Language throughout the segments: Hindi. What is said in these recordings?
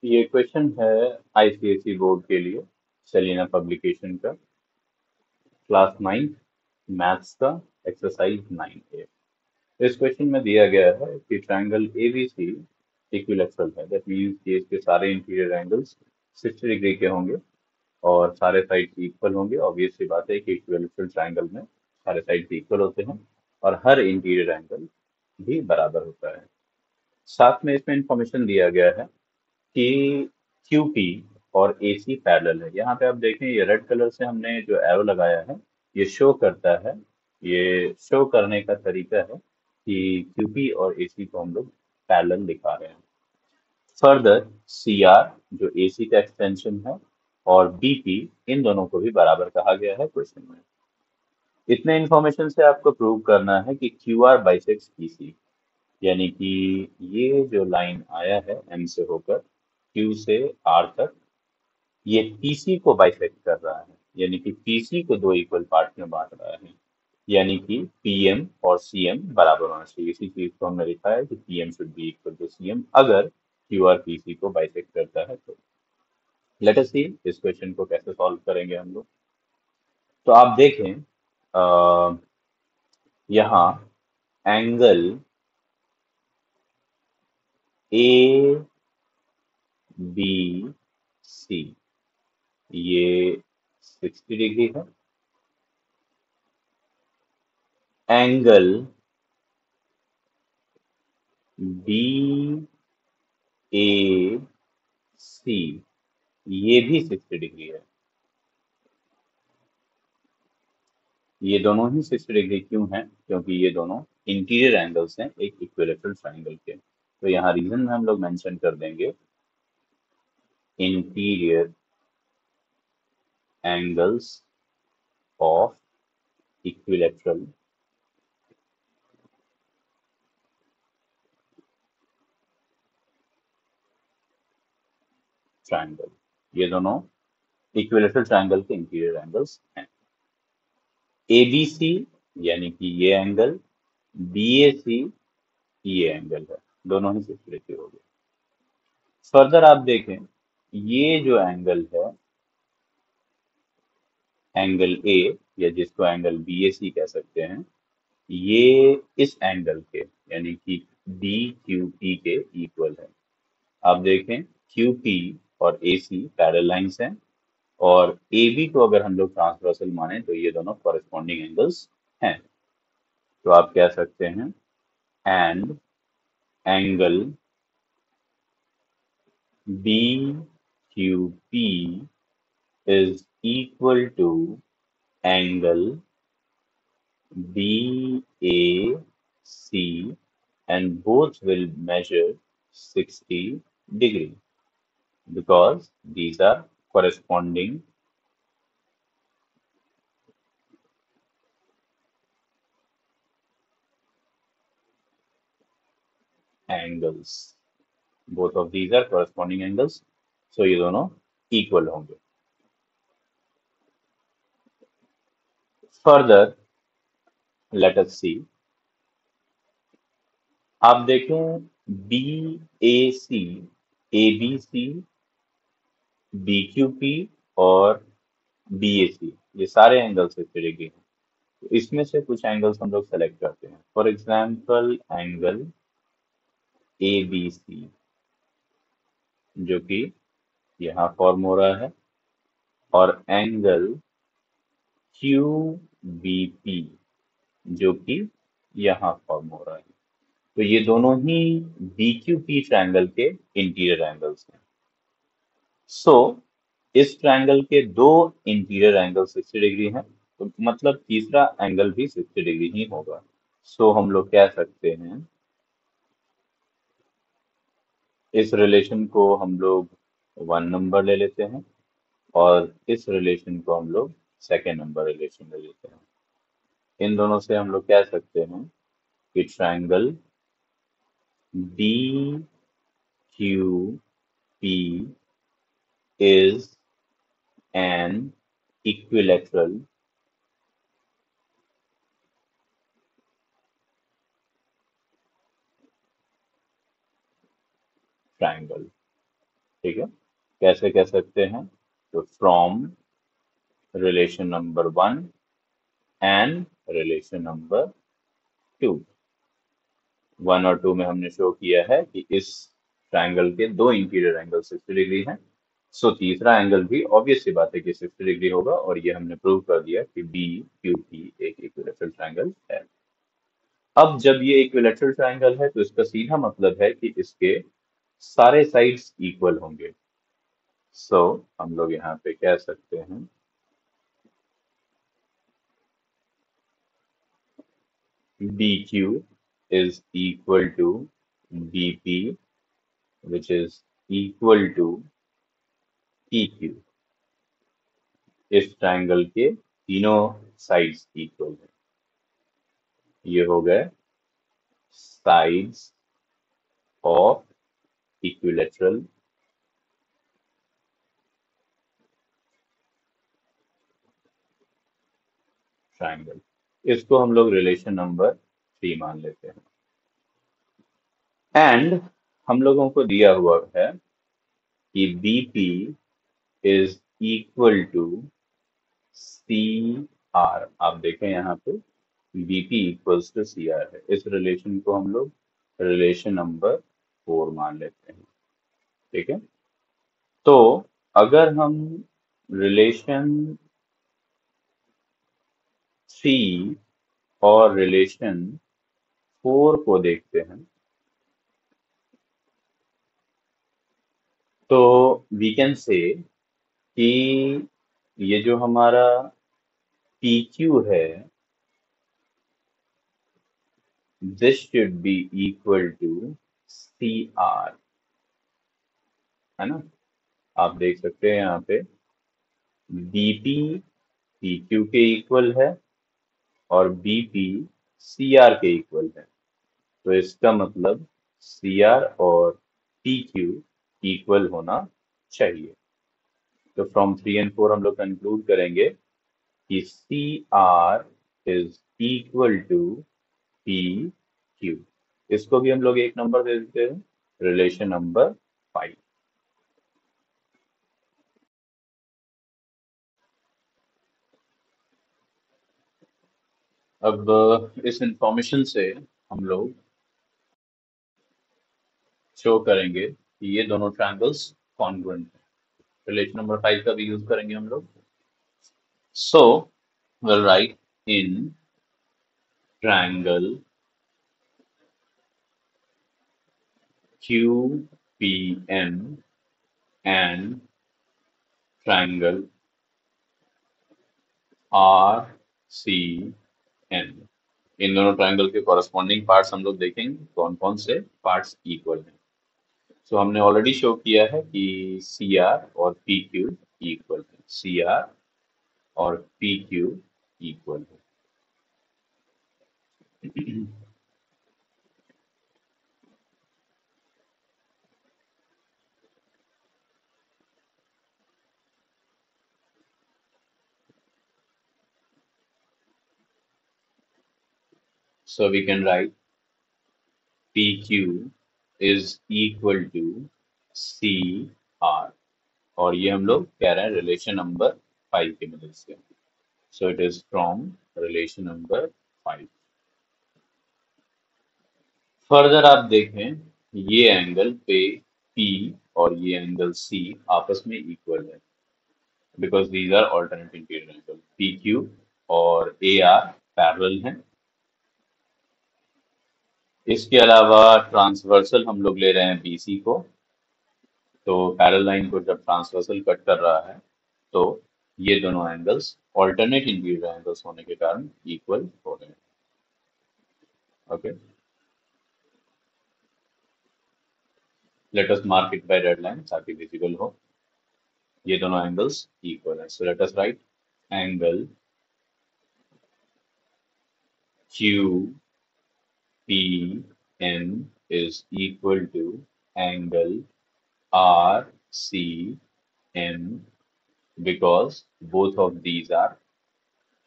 ये क्वेश्चन है आईसीएसई बोर्ड के लिए, सेलिना पब्लिकेशन का, क्लास 9 मैथ्स का, एक्सरसाइज 9A। इस क्वेश्चन में दिया गया है कि ट्रायंगल एबीसी इक्विलैटरल है। दैट मीन्स कि इसके सारे इंटीरियर एंगल्स 60 डिग्री के होंगे और सारे साइड इक्वल होंगे। ऑब्वियस सी बात है कि इक्विलैटरल ट्रायंगल में सारे साइड इक्वल होते हैं और हर इंटीरियर एंगल भी बराबर होता है। साथ में इसमें इंफॉर्मेशन दिया गया है कि QP और AC पैरेलल है। यहाँ पे आप देखें, ये रेड कलर से हमने जो एरो लगाया है, ये शो करता है, ये शो करने का तरीका है कि QP और AC को हम लोग पैरेलल दिखा रहे हैं। फर्दर CR जो AC का एक्सटेंशन है और BP, इन दोनों को भी बराबर कहा गया है क्वेश्चन में। इतने इंफॉर्मेशन से आपको प्रूव करना है कि QR बाइसेक्स PC, यानी कि ये जो लाइन आया है M से होकर Q से R तक, ये PC को बाइसेक्ट कर रहा है, यानी कि PC को दो इक्वल पार्ट में बांट रहा है, यानी कि PM और CM बराबर होना चाहिए। इसी चीज को हमने लिखा है कि PM should be equal to CM अगर QR PC को बाइसेक्ट करता है तो। लेट अस सी इस क्वेश्चन को कैसे सॉल्व करेंगे हम लोग। तो आप देखें, यहाँ एंगल ABC ये 60 डिग्री है। एंगल BAC ये भी 60 डिग्री है। ये दोनों ही 60 डिग्री क्यों हैं? क्योंकि ये दोनों इंटीरियर एंगल्स हैं एक इक्विलैटरल ट्रायंगल के। तो यहाँ रीजन में हम लोग मेंशन कर देंगे interior angles of equilateral triangle. ये दोनों इक्विलैटरल ट्रायंगल के इंटीरियर एंगल्स हैं। ABC यानी कि ये एंगल, BAC ये एंगल है, दोनों ही 60 डिग्री हो गए। फर्दर आप देखें, ये जो एंगल है, एंगल A, या जिसको एंगल BAC कह सकते हैं, ये इस एंगल के यानी कि DQP के इक्वल है। आप देखें, QP और AC पैरेलल लाइंस हैं और AB को अगर हम लोग ट्रांसवर्सल माने तो ये दोनों कॉरेस्पॉन्डिंग एंगल्स हैं। तो आप कह सकते हैं and angle BQP is equal to angle BAC and both will measure 60 degree because these are corresponding angles. Both of these are corresponding angles, so ये दोनों equal होंगे। Further, let us see. आप देखें, BAC, ABC, BQP और BAC ये सारे एंगल्स 60 डिग्री हैं। तो इसमें से कुछ एंगल्स हम लोग सेलेक्ट करते हैं। फॉर एग्जाम्पल एंगल ABC जो कि यहाँ फॉर्म हो रहा है, और एंगल QBP जो कि यहाँ फॉर्म हो रहा है। तो ये दोनों ही BQP ट्रायंगल के इंटीरियर एंगल्स हैं। सो इस ट्रायंगल के दो इंटीरियर एंगल 60 डिग्री हैं, तो मतलब तीसरा एंगल भी 60 डिग्री ही होगा। सो हम लोग कह सकते हैं, इस रिलेशन को हम लोग 1 नंबर ले लेते हैं और इस रिलेशन को हम लोग सेकेंड नंबर रिलेशन ले लेते हैं। इन दोनों से हम लोग कह सकते हैं कि triangle BQP is an equilateral triangle. ठीक है, कैसे कह सकते हैं? तो from relation number 1 and relation number 2। 1 और 2 में हमने शो किया है कि इस ट्रायंगल के दो इंटीरियर एंगल 60 डिग्री हैं। सो तीसरा एंगल भी ऑब्वियस सी बात है कि 60 डिग्री होगा, और ये हमने प्रूव कर दिया कि बी क्यू पी एक इक्विलैटरल ट्रायंगल है। अब जब ये इक्विलैटरल ट्रायंगल है तो इसका सीधा मतलब है कि इसके सारे साइड्स इक्वल होंगे। सो हम लोग यहाँ पे कह सकते हैं BQ is equal to BP, which is equal to PQ। इस ट्रायंगल के तीनों साइड्स इक्वल है। ये हो गए साइड्स ऑफ इक्विलैटरल ट्रायंगल। इसको हम लोग रिलेशन नंबर 3 मान लेते हैं। एंड हम लोगों को दिया हुआ है कि BP is equal to CR। आप देखें यहाँ पे BP इक्वल्स टू CR है। इस रिलेशन को हम लोग रिलेशन नंबर 4 मान लेते हैं। ठीक है, तो अगर हम रिलेशन 3 और रिलेशन 4 को देखते हैं तो वी कैन से कि ये जो हमारा PQ है, this should be equal to CR, है ना। आप देख सकते हैं यहाँ पे BP PQ के इक्वल है और BP CR के इक्वल है। तो इसका मतलब CR और PQ इक्वल होना चाहिए। तो फ्रॉम 3 एंड 4 हम लोग कंक्लूड करेंगे कि CR is equal to PQ। इसको भी हम लोग एक नंबर दे देते हैं, रिलेशन नंबर 5। अब इस इंफॉर्मेशन से हम लोग शो करेंगे कि ये दोनों ट्रायंगल्स कॉन्ग्रुएंट हैं। रिलेशन नंबर 5 का भी यूज करेंगे हम लोग। सो we'll write in triangle QPM and triangle RCM, इन दोनों ट्रायंगल के कॉरेस्पॉन्डिंग पार्ट्स हम लोग देखेंगे कौन कौन से पार्ट्स इक्वल हैं। सो हमने ऑलरेडी शो किया है कि CR और PQ इक्वल है, CR और PQ इक्वल है। So we can write PQ is equal to CR, और ये हम लोग कह रहे हैं रिलेशन नंबर 5 की मदद से। So it is from relation number 5। Further आप देखें ये एंगल पे P और ये एंगल C आपस में इक्वल है, because these are alternate interior angle. PQ और AR पैरेलल हैं। इसके अलावा ट्रांसवर्सल हम लोग ले रहे हैं BC को, तो पैरेलल लाइन को जब ट्रांसवर्सल कट कर रहा है तो ये दोनों एंगल्स ऑल्टरनेट इंटीरियर एंगल्स होने के कारण इक्वल हो रहे हैं। Okay, let us mark it by red line ताकि विजिबल हो। ये दोनों एंगल्स इक्वल है। So let us right angle QPM is equal to angle RCM because both of these are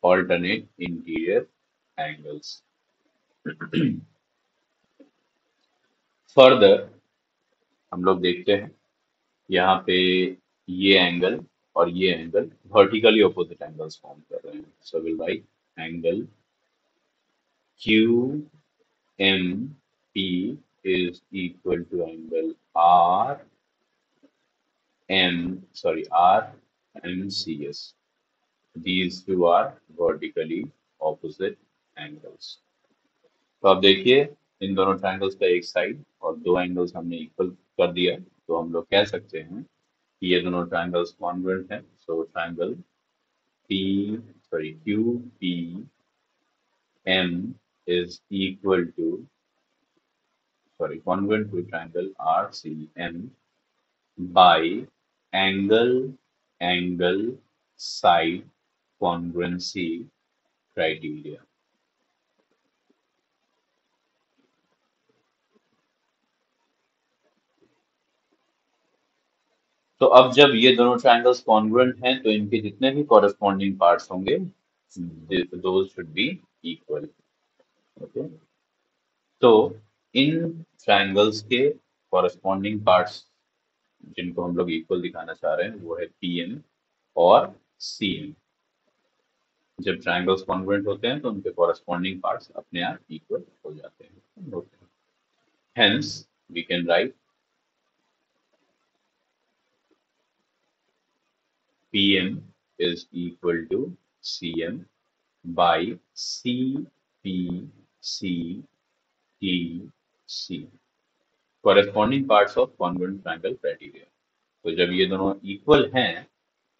alternate interior angles. Further हम लोग देखते हैं यहाँ पे ये एंगल और ये angle vertically opposite angles form कर रहे हैं, so will write angle Q M P is equal to angle RMCS. These two are vertically opposite angles. तो अब देखिए, इन दोनों ट्रायंगल्स का एक साइड और दो एंगल्स हमने इक्वल कर दिया, तो हम लोग कह सकते हैं कि ये दोनों ट्रायंगल्स कॉन्ग्रुएंट हैं। So triangle P sorry Q P M is equal to congruent to triangle RCM by angle side congruency criteria। तो अब जब ये दोनों ट्रायंगल्स कॉन्ग्रुएंट हैं तो इनके जितने भी कॉरेस्पॉन्डिंग पार्ट्स होंगे those should be equal. Okay, तो इन ट्रायंगल्स के कॉरेस्पॉन्डिंग पार्ट्स जिनको हम लोग इक्वल दिखाना चाह रहे हैं वो है पीएम और सीएम। जब ट्रायंगल्स कॉन्ग्रुएंट होते हैं तो उनके कॉरेस्पॉन्डिंग पार्ट्स अपने आप इक्वल हो जाते हैं। Hence we can write PM is equal to CM by CPCTC, corresponding parts of congruent triangle criteria। तो जब ये दोनों इक्वल हैं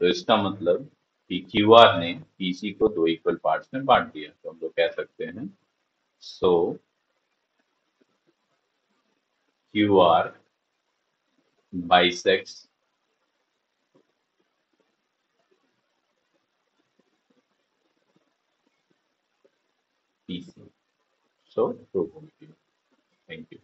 तो इसका मतलब कि QR ने PC को दो इक्वल पार्ट्स में बांट दिया, तो हम लोग कह सकते हैं सो QR bisects PC। सो प्रूव हो गया। Thank you.